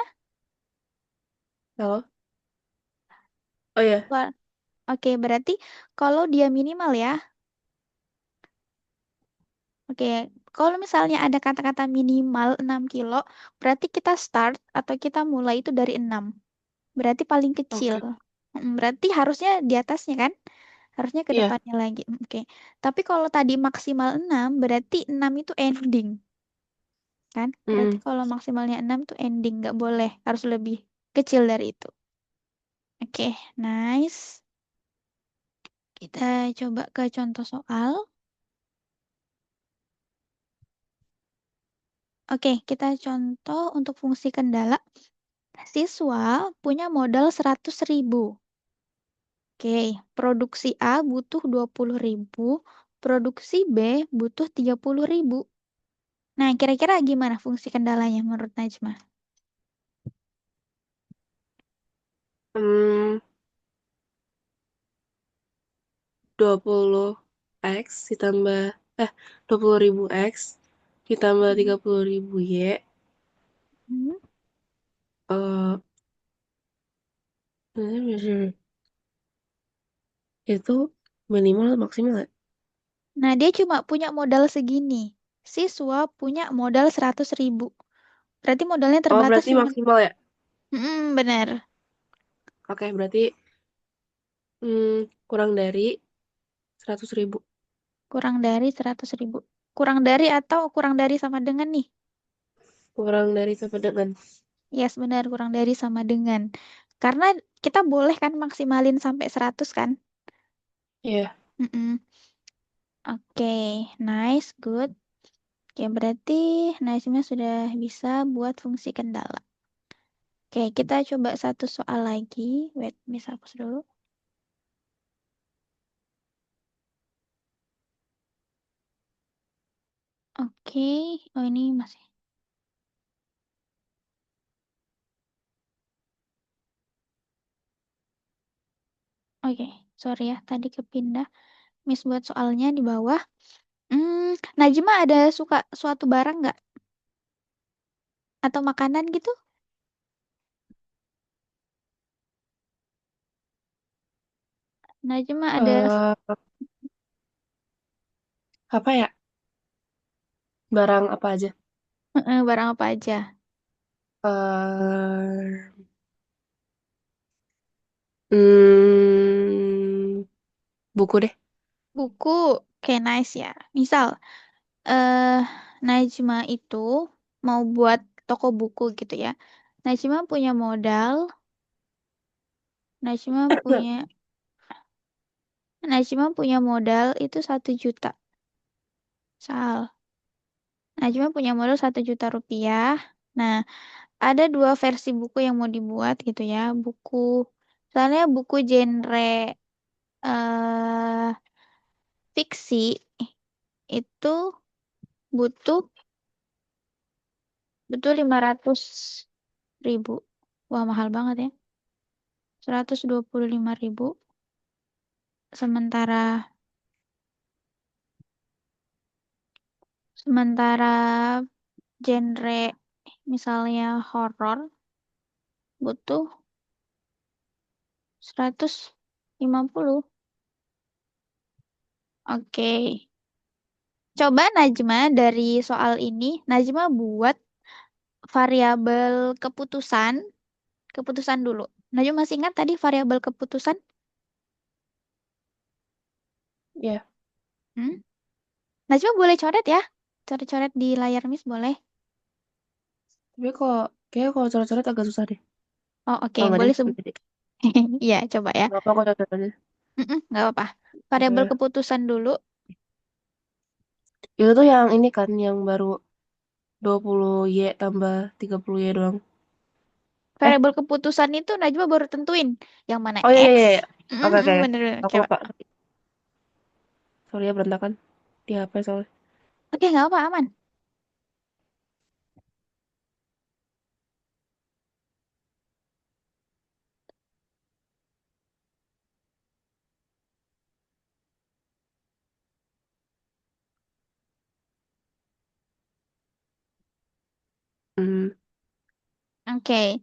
Halo? Oh ya, Wah, oke, berarti kalau dia minimal ya, oke, kalau misalnya ada kata-kata minimal 6 kilo, berarti kita start atau kita mulai itu dari 6. Berarti paling kecil. oke. Berarti harusnya di atasnya kan? Harusnya ke Iya. depannya lagi. Oke. Tapi kalau tadi maksimal 6, berarti 6 itu ending. Kan? Berarti Mm-mm. kalau maksimalnya 6 tuh ending, nggak boleh, harus lebih kecil dari itu. Oke, nice. Kita coba ke contoh soal. Oke, kita contoh untuk fungsi kendala. Siswa punya modal 100.000. Oke, produksi A butuh 20.000, produksi B butuh 30.000. Nah, kira-kira gimana fungsi kendalanya menurut Najma? Hmm, 20 X ditambah, 20.000 X ditambah Hmm. 30.000 Y, Hmm. eh itu minimal atau maksimal ya? Nah, dia cuma punya modal segini. Siswa punya modal 100.000. Berarti modalnya Oh, terbatas berarti dong. maksimal ya? Benar. Oke, berarti kurang dari 100.000. Kurang dari 100.000. Kurang dari atau kurang dari sama dengan nih? Kurang dari sama dengan. Yes, benar. Kurang dari sama dengan. Karena kita boleh kan maksimalin sampai 100 kan? Iya. Mm-mm. Oke, nice, good. Oke, berarti Najma sudah bisa buat fungsi kendala. Oke, kita coba satu soal lagi. Wait, Miss hapus dulu. Oke, oh ini masih. Oke, sorry ya, tadi kepindah. Miss buat soalnya di bawah. Najma ada suka suatu barang nggak? Atau makanan gitu? Najma ada eh Apa ya? Barang apa aja? barang apa aja? eh hmm, Buku deh. Buku. Oke, nice ya. Misal, eh Najma itu mau buat toko buku gitu ya. Najma punya modal, Najma punya Najma punya modal itu 1 juta. Sal. Najma punya modal 1 juta rupiah. Nah, ada dua versi buku yang mau dibuat gitu ya. Soalnya buku genre eh fiksi itu butuh butuh 500.000. Wah, mahal banget ya. 125.000. Sementara sementara genre misalnya horor butuh 150. Oke. Coba Najma dari soal ini, Najma buat variabel keputusan, keputusan dulu. Najma masih ingat tadi variabel keputusan? Ya. Hmm? Najma boleh coret ya? Coret-coret di layar Miss boleh. Tapi kok kayak kalau coret-coret agak susah deh. Oh, oke, Oh, enggak deh. boleh Enggak deh. Iya, coba ya. Enggak apa kok coret aja. Nggak apa-apa. Variabel Oke. keputusan dulu. Itu tuh yang ini kan yang baru 20 Y tambah 30 Y doang. Eh, Variabel keputusan itu Najwa baru tentuin yang mana oh iya iya X. iya. Oke oke. Bener-bener. Aku Coba. lupa. Sorry ya berantakan. Di HP soalnya. Oke, nggak apa aman. Hmm. Oke,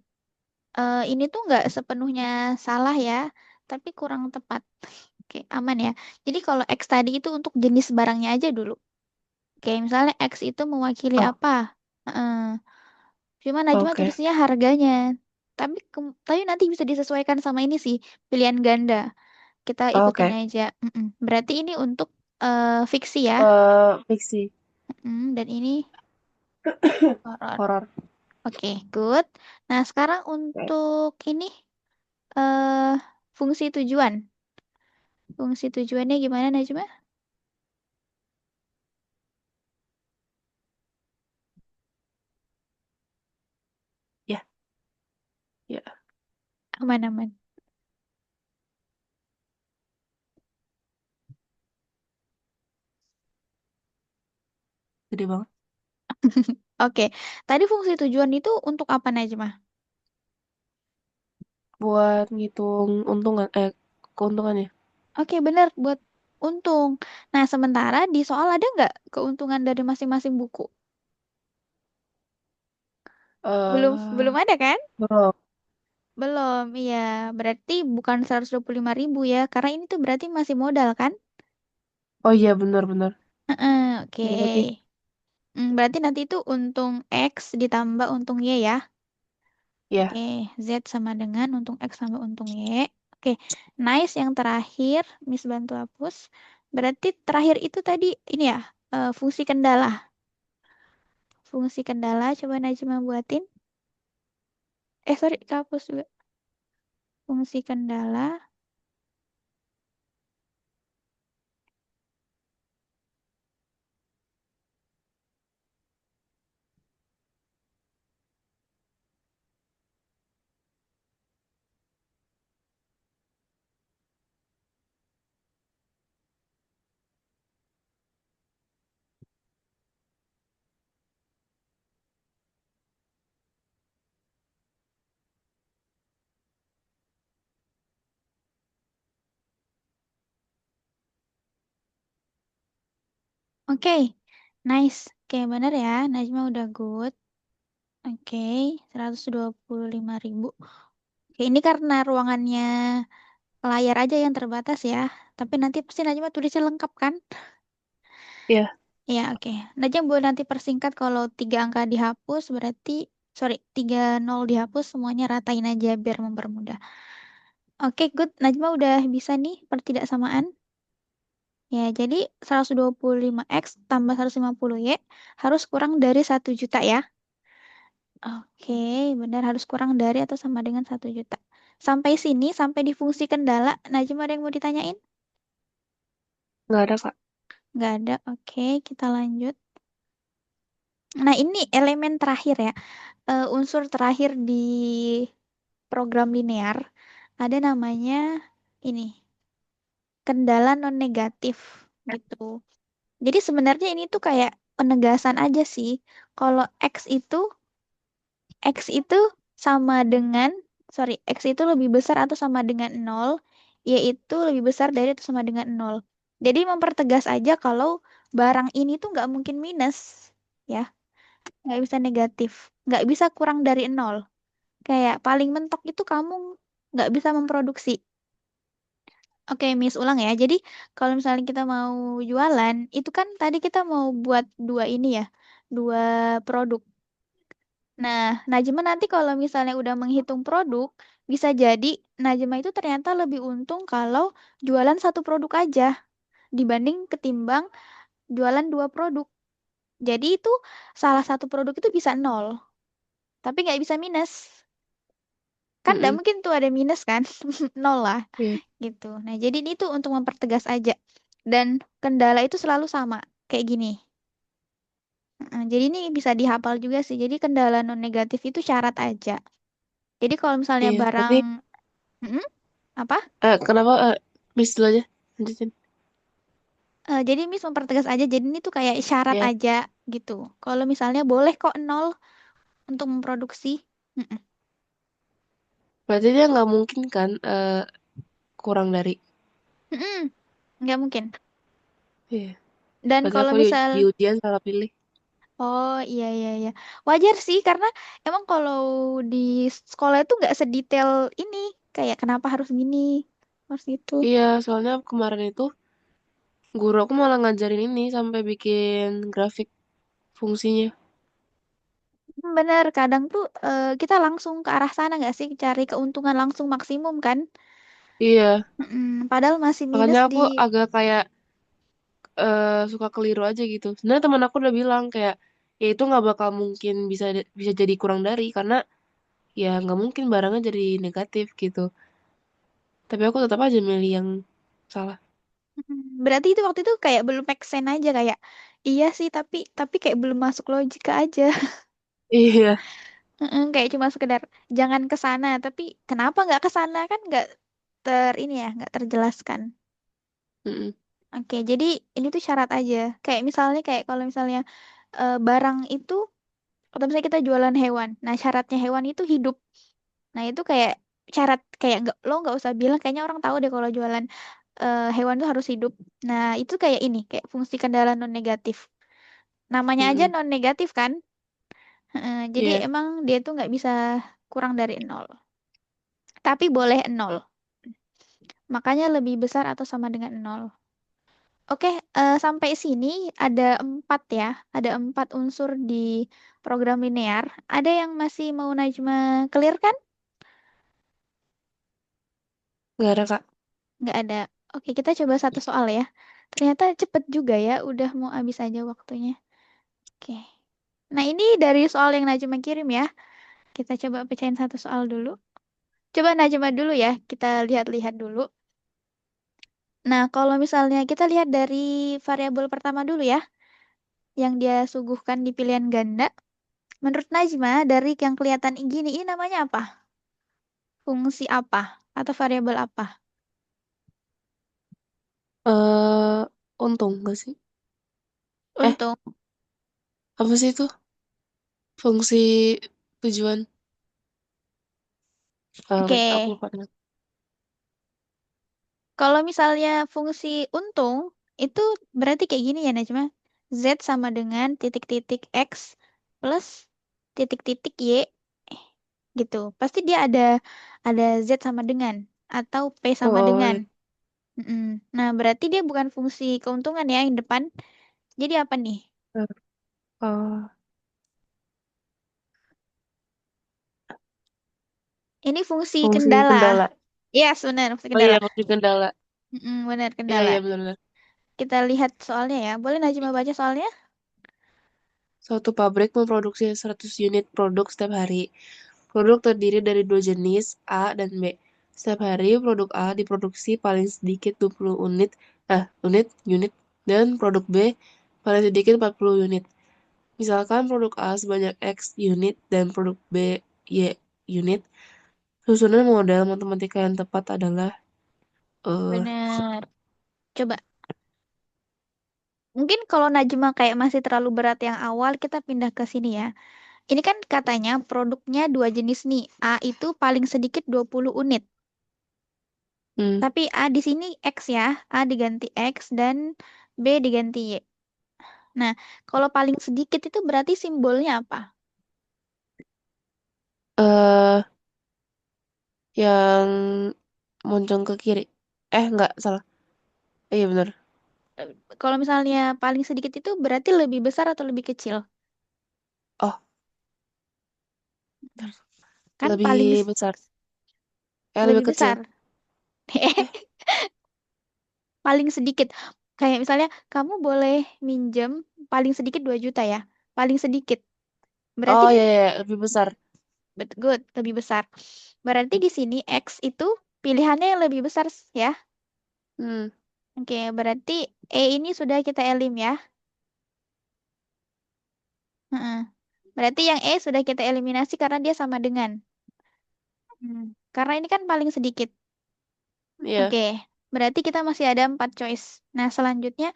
ini tuh nggak sepenuhnya salah ya, tapi kurang tepat. Oke, aman ya. Jadi kalau X tadi itu untuk jenis barangnya aja dulu. Oke, misalnya X itu mewakili Oh, apa? Heeh. Cuma Najma oke. tulisnya harganya. Tapi nanti bisa disesuaikan sama ini sih, pilihan ganda. Kita ikutin Oke. aja. Berarti ini untuk fiksi ya. Fiksi. Dan ini horor. Horor. Oke, good. Nah, sekarang Oke. untuk ini eh fungsi tujuan. Fungsi tujuannya gimana, Najma? Aman-aman. Gede banget. Oke, tadi fungsi tujuan itu untuk apa Najma? Buat ngitung untungan, keuntungan ya. Oke, benar buat untung. Nah, sementara di soal ada nggak keuntungan dari masing-masing buku? Belum, Eh, belum ada kan? belum. Belum, iya. Berarti bukan 125.000 ya, karena ini tuh berarti masih modal kan? Oh iya, benar-benar. Heeh, oke. Iya lagi. Berarti nanti itu untung X ditambah untung Y ya. Oke, Ya, Z sama dengan untung X tambah untung Y. Oke, nice yang terakhir, Miss bantu hapus. Berarti terakhir itu tadi ini ya, fungsi kendala. Fungsi kendala, coba Najma buatin. Sorry, kehapus juga. Fungsi kendala. Oke, nice. Oke, bener ya. Najma udah good. Oke, 125.000. Oke, ini karena ruangannya layar aja yang terbatas ya. Tapi nanti pasti Najma tulisnya lengkap kan? iya. Ya, oke. Najma boleh nanti persingkat kalau 3 angka dihapus berarti, sorry, 30 dihapus semuanya ratain aja biar mempermudah. Oke, good. Najma udah bisa nih pertidaksamaan. Ya, jadi 125x tambah 150y harus kurang dari 1 juta ya. Oke, benar harus kurang dari atau sama dengan 1 juta. Sampai sini, sampai di fungsi kendala, Najma ada yang mau ditanyain? Nggak ada, Kak. Nggak ada. Oke, kita lanjut. Nah, ini elemen terakhir ya. Unsur terakhir di program linear. Ada namanya ini, kendala non negatif gitu. Jadi sebenarnya ini tuh kayak penegasan aja sih. Kalau X itu sama dengan, sorry, X itu lebih besar atau sama dengan nol, yaitu lebih besar dari atau sama dengan nol. Jadi mempertegas aja kalau barang ini tuh nggak mungkin minus, ya, nggak bisa negatif, nggak bisa kurang dari nol. Kayak paling mentok itu kamu nggak bisa memproduksi. Oke, Miss ulang ya. Jadi kalau misalnya kita mau jualan, itu kan tadi kita mau buat dua ini ya, dua produk. Nah, Najma nanti kalau misalnya udah menghitung produk, bisa jadi Najma itu ternyata lebih untung kalau jualan satu produk aja dibanding ketimbang jualan dua produk. Jadi itu salah satu produk itu bisa nol, tapi nggak bisa minus. Kan nggak Mm-mm. mungkin tuh ada minus kan, nol lah Iya. gitu. Nah, jadi ini tuh untuk mempertegas aja. Dan kendala itu selalu sama, kayak gini. Jadi ini bisa dihafal juga sih. Jadi kendala non negatif itu syarat aja. Jadi kalau misalnya Iya. barang, Berarti, Mm-mm, apa? kenapa, miss dulu aja. Lanjutin. Jadi Miss mempertegas aja. Jadi ini tuh kayak syarat Iya. aja gitu. Kalau misalnya boleh kok nol untuk memproduksi. Mm-mm. Berarti dia nggak mungkin kan, kurang dari. Mm-mm, nggak mungkin. Iya. Dan Berarti kalau aku misal, di ujian salah pilih. oh iya iya iya, wajar sih karena emang kalau di sekolah itu nggak sedetail ini. Kayak kenapa harus gini, harus gitu. Iya, soalnya kemarin itu guru aku malah ngajarin ini sampai bikin grafik fungsinya. Bener, kadang tuh kita langsung ke arah sana nggak sih, cari keuntungan langsung maksimum kan? Iya, Padahal masih makanya minus di. aku agak kayak suka keliru aja gitu. Sebenarnya teman aku udah bilang kayak ya itu nggak bakal mungkin bisa jadi kurang dari karena ya nggak mungkin barangnya jadi negatif gitu. Tapi aku tetap aja milih yang salah. Berarti itu waktu itu kayak belum make sense aja kayak iya sih tapi kayak belum masuk logika aja. Iya, Kayak cuma sekedar jangan ke sana, tapi kenapa nggak ke sana kan nggak ini ya, nggak terjelaskan. Mm-mm. Oke, jadi ini tuh syarat aja. Kayak misalnya kayak kalau misalnya barang itu atau misalnya kita jualan hewan. Nah, syaratnya hewan itu hidup. Nah, itu kayak syarat kayak nggak lo nggak usah bilang kayaknya orang tahu deh kalau jualan hewan itu harus hidup. Nah, itu kayak ini kayak fungsi kendala non negatif. Namanya aja Mm-mm. non negatif kan? Jadi Iya. emang dia tuh nggak bisa kurang dari nol. Tapi boleh nol. Makanya lebih besar atau sama dengan nol. Oke, sampai sini ada 4 ya. Ada 4 unsur di program linear. Ada yang masih mau Najma clear kan? Nggak ada, Kak. Nggak ada. Oke, kita coba satu soal ya. Ternyata cepet juga ya, udah mau habis aja waktunya. Oke. Nah, ini dari soal yang Najma kirim ya. Kita coba pecahin satu soal dulu. Coba Najma dulu ya, kita lihat-lihat dulu. Nah, kalau misalnya kita lihat dari variabel pertama dulu ya, yang dia suguhkan di pilihan ganda. Menurut Najma, dari yang kelihatan gini, ini namanya apa? Fungsi apa? Atau variabel apa? eh Untung nggak sih? Eh, Untung. apa sih itu? Fungsi tujuan. Oke. Aku lupa dengan. Kalau misalnya fungsi untung, itu berarti kayak gini ya Najma. Z sama dengan titik-titik X plus titik-titik Y gitu. Pasti dia ada Z sama dengan atau P sama Oh, dengan. iya. Mm-mm. Nah, berarti dia bukan fungsi keuntungan ya yang depan. Jadi apa nih? Oh, Ini fungsi fungsi kendala. kendala. Yes, benar, fungsi Oh kendala. iya, fungsi kendala. Benar, Iya, kendala. iya benar-benar. Kita lihat soalnya ya. Boleh Najma baca soalnya? Suatu pabrik memproduksi 100 unit produk setiap hari. Produk terdiri dari dua jenis, A dan B. Setiap hari, produk A diproduksi paling sedikit 20 unit, dan produk B paling sedikit 40 unit. Misalkan produk A sebanyak X unit dan produk B Y unit. Susunan model matematika yang tepat adalah eh Benar. Coba. Mungkin kalau Najma kayak masih terlalu berat yang awal, kita pindah ke sini ya. Ini kan katanya produknya dua jenis nih. A itu paling sedikit 20 unit. hmm, Tapi A di sini X ya. A diganti X dan B diganti Y. Nah, kalau paling sedikit itu berarti simbolnya apa? eh yang moncong ke kiri. Enggak, salah. Iya benar. Kalau misalnya paling sedikit itu berarti lebih besar atau lebih kecil? Oh, Kan paling lebih besar. Lebih lebih kecil. besar. Eh, Paling sedikit. Kayak misalnya kamu boleh minjem paling sedikit 2 juta ya. Paling sedikit. Berarti oh kan iya, iya, iya, lebih besar. good, lebih besar. Berarti di sini X itu pilihannya yang lebih besar ya. Hmm, Oke, berarti E ini sudah kita elim ya. Heeh. Berarti yang E sudah kita eliminasi karena dia sama dengan. Karena ini kan paling sedikit. iya. Oke, berarti kita masih ada 4 choice. Nah, selanjutnya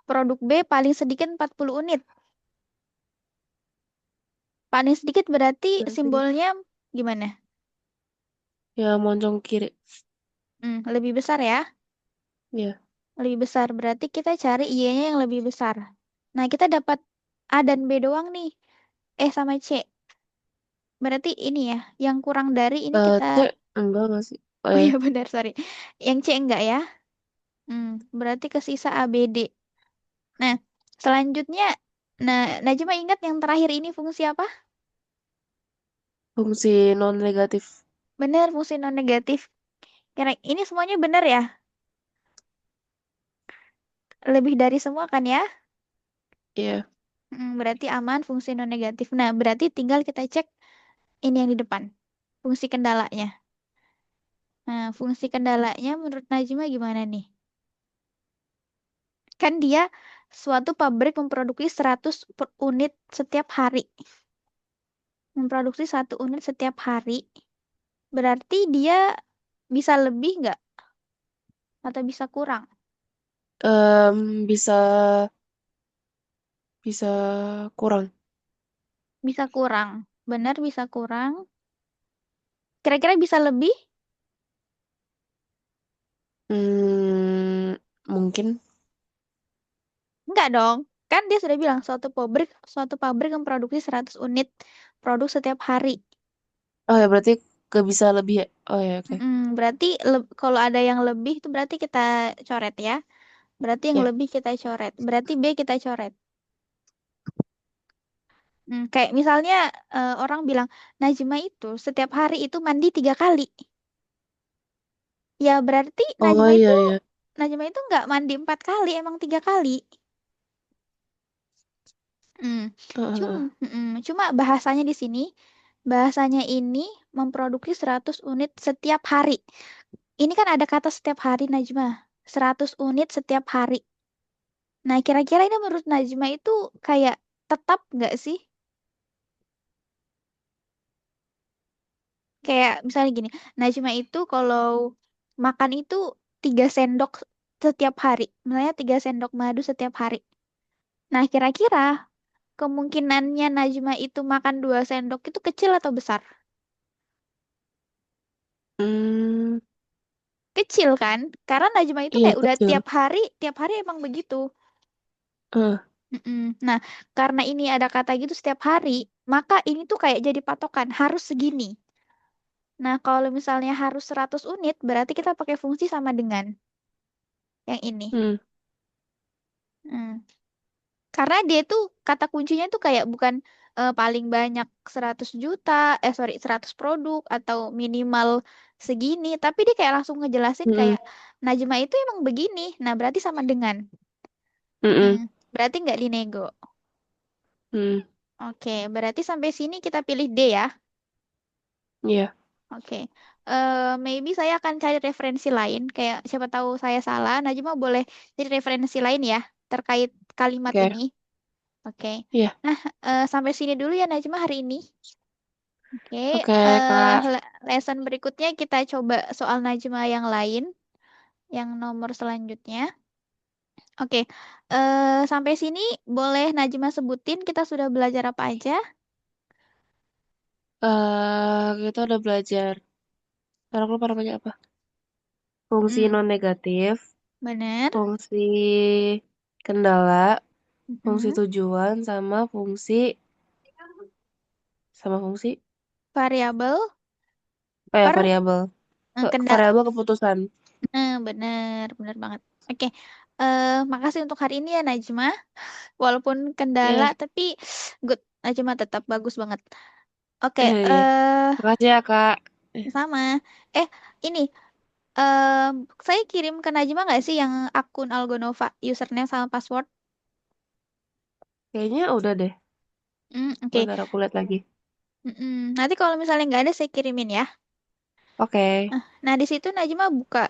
produk B paling sedikit 40 unit. Paling sedikit berarti Berarti simbolnya gimana? ya moncong kiri. Lebih besar ya. Iya. Lebih besar. Berarti kita cari Y-nya yang lebih besar. Nah, kita dapat A dan B doang nih. E sama C. Berarti ini ya, yang kurang dari ini kita... C enggak nggak sih? Oh Oh ya, iya benar, sorry. Yang C enggak ya. Berarti ke sisa A, B, D. Nah, selanjutnya, nah, Najma ingat yang terakhir ini fungsi apa? fungsi non negatif. Benar, fungsi non negatif. Kira ini semuanya benar ya? Lebih dari semua kan ya? Iya. Berarti aman fungsi non negatif. Nah, berarti tinggal kita cek ini yang di depan. Fungsi kendalanya. Nah, fungsi kendalanya menurut Najma gimana nih? Kan dia suatu pabrik memproduksi 100 unit setiap hari. memproduksi 1 unit setiap hari, berarti dia bisa lebih nggak? Atau bisa kurang? Bisa bisa kurang. Bisa kurang. Benar bisa kurang. Kira-kira bisa lebih? Mungkin. Enggak dong. Kan dia sudah bilang suatu pabrik memproduksi 100 unit produk setiap hari. Oh ya berarti gak bisa lebih ya? Oh ya oke. Berarti kalau ada yang lebih itu berarti kita coret ya. Berarti yang Ya. lebih kita coret. Berarti B kita coret. Kayak misalnya orang bilang Najma itu setiap hari itu mandi 3 kali. Ya berarti Oh iya iya. Najma itu nggak mandi 4 kali, emang 3 kali. Hmm. Cuma, Heeh. cuma bahasanya di sini, bahasanya ini memproduksi 100 unit setiap hari. Ini kan ada kata setiap hari Najma. 100 unit setiap hari. Nah, kira-kira ini menurut Najma itu kayak tetap nggak sih? Kayak misalnya gini, Najma itu kalau makan itu 3 sendok setiap hari. Misalnya 3 sendok madu setiap hari. Nah, kira-kira kemungkinannya Najma itu makan 2 sendok itu kecil atau besar? Hmm, Kecil kan? Karena Najma itu iya kayak udah kecil. tiap hari emang begitu. Eh, Nah, karena ini ada kata gitu setiap hari, maka ini tuh kayak jadi patokan, harus segini. Nah, kalau misalnya harus 100 unit, berarti kita pakai fungsi sama dengan yang ini. hmm, Hmm. Karena dia tuh kata kuncinya tuh kayak bukan paling banyak 100 juta, 100 produk atau minimal segini, tapi dia kayak langsung ngejelasin hmm, kayak Najma itu emang begini. Nah, berarti sama dengan. hmm, Berarti nggak dinego. hmm, Oke, berarti sampai sini kita pilih D ya. iya. Oke. Maybe saya akan cari referensi lain, kayak siapa tahu saya salah. Najma boleh jadi referensi lain ya terkait kalimat Oke. ini. Oke. Iya. Nah, sampai sini dulu ya Najma hari ini. Oke, Oke, Kak. lesson berikutnya kita coba soal Najma yang lain, yang nomor selanjutnya. Oke, sampai sini boleh Najma sebutin kita sudah belajar apa aja? Kita udah belajar. Sekarang lupa namanya apa? Fungsi Hmm, non negatif, bener. fungsi kendala, fungsi Mm-mm. tujuan, sama fungsi Variabel oh ya per variabel. kendala. Variabel keputusan. Bener, bener banget. Oke, makasih untuk hari ini ya Najma. Walaupun kendala, Iya. tapi good. Najma tetap bagus banget. Oke, Iya. Makasih ya, Kak. sama. Eh, ini, eh saya kirim ke Najma nggak sih yang akun Algonova, username sama password? Kayaknya udah deh. Oke. Bentar aku lihat lagi. Nanti kalau misalnya nggak ada, saya kirimin ya. Oke. Nah, di situ Najma buka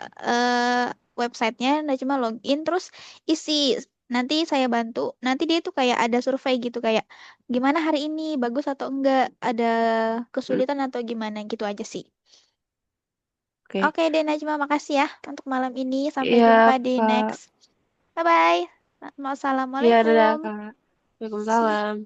websitenya, Najma login, terus isi. Nanti saya bantu. Nanti dia tuh kayak ada survei gitu, kayak gimana hari ini, bagus atau enggak, ada Hmm, kesulitan atau gimana gitu aja sih. Oke. Oke deh Najma, makasih ya untuk malam ini. Sampai Iya, jumpa di Kak. next. Bye-bye. Iya, dadah, Assalamualaikum. Kak. See. Waalaikumsalam.